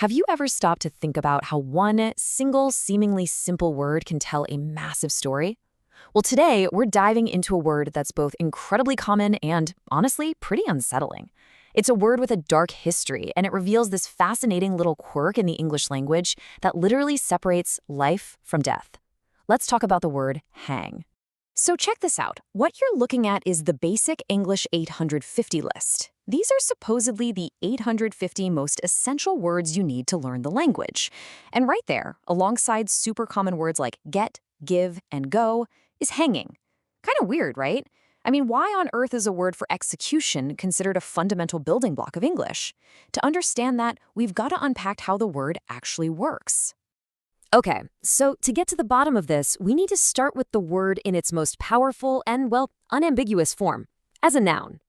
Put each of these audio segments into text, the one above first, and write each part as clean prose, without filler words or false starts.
Have you ever stopped to think about how one single, seemingly simple word can tell a massive story? Well, today we're diving into a word that's both incredibly common and, honestly, pretty unsettling. It's a word with a dark history, and it reveals this fascinating little quirk in the English language that literally separates life from death. Let's talk about the word hang. So check this out. What you're looking at is the basic English 850 list. These are supposedly the 850 most essential words you need to learn the language. And right there, alongside super common words like get, give, and go, is hanging. Kind of weird, right? I mean, why on earth is a word for execution considered a fundamental building block of English? To understand that, we've got to unpack how the word actually works. Okay, so to get to the bottom of this, we need to start with the word in its most powerful and, well, unambiguous form, as a noun.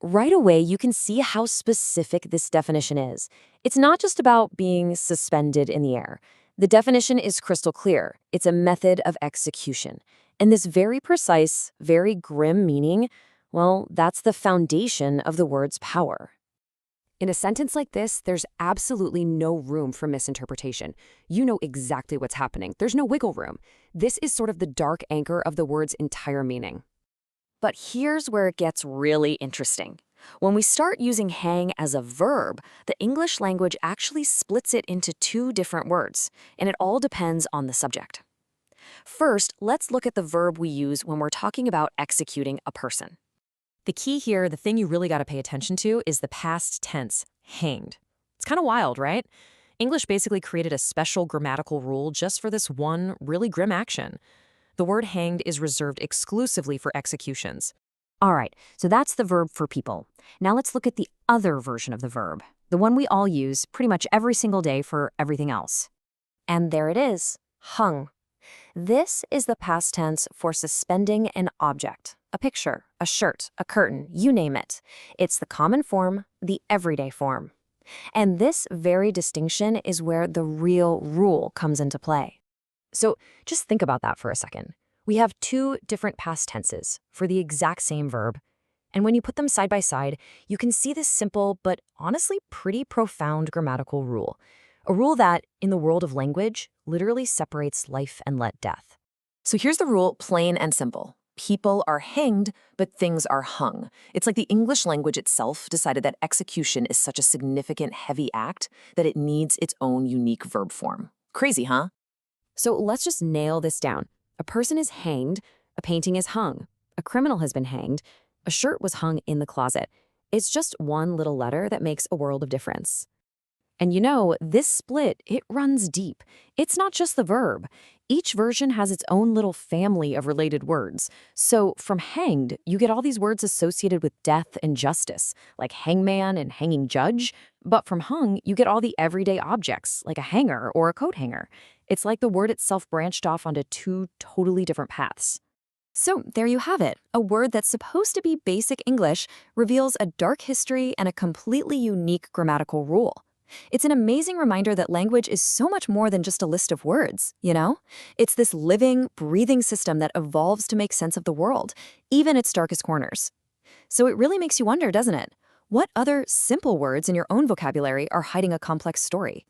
Right away, you can see how specific this definition is. It's not just about being suspended in the air. The definition is crystal clear. It's a method of execution. And this very precise, very grim meaning, well, that's the foundation of the word's power. In a sentence like this, there's absolutely no room for misinterpretation. You know exactly what's happening. There's no wiggle room. This is sort of the dark anchor of the word's entire meaning. But here's where it gets really interesting. When we start using hang as a verb, the English language actually splits it into two different words, and it all depends on the subject. First, let's look at the verb we use when we're talking about executing a person. The key here, the thing you really got to pay attention to, is the past tense, hanged. It's kind of wild, right? English basically created a special grammatical rule just for this one really grim action. The word hanged is reserved exclusively for executions. All right, so that's the verb for people. Now let's look at the other version of the verb, the one we all use pretty much every single day for everything else. And there it is, hung. This is the past tense for suspending an object, a picture, a shirt, a curtain, you name it. It's the common form, the everyday form. And this very distinction is where the real rule comes into play. So just think about that for a second. We have two different past tenses for the exact same verb. And when you put them side by side, you can see this simple but honestly pretty profound grammatical rule. A rule that, in the world of language, literally separates life and let death. So here's the rule, plain and simple. People are hanged, but things are hung. It's like the English language itself decided that execution is such a significant, heavy act that it needs its own unique verb form. Crazy, huh? So let's just nail this down. A person is hanged, a painting is hung, a criminal has been hanged, a shirt was hung in the closet. It's just one little letter that makes a world of difference. And you know, this split, it runs deep. It's not just the verb. Each version has its own little family of related words. So from hanged, you get all these words associated with death and justice, like hangman and hanging judge. But from hung, you get all the everyday objects, like a hanger or a coat hanger. It's like the word itself branched off onto two totally different paths. So there you have it. A word that's supposed to be basic English reveals a dark history and a completely unique grammatical rule. It's an amazing reminder that language is so much more than just a list of words, you know? It's this living, breathing system that evolves to make sense of the world, even its darkest corners. So it really makes you wonder, doesn't it? What other simple words in your own vocabulary are hiding a complex story?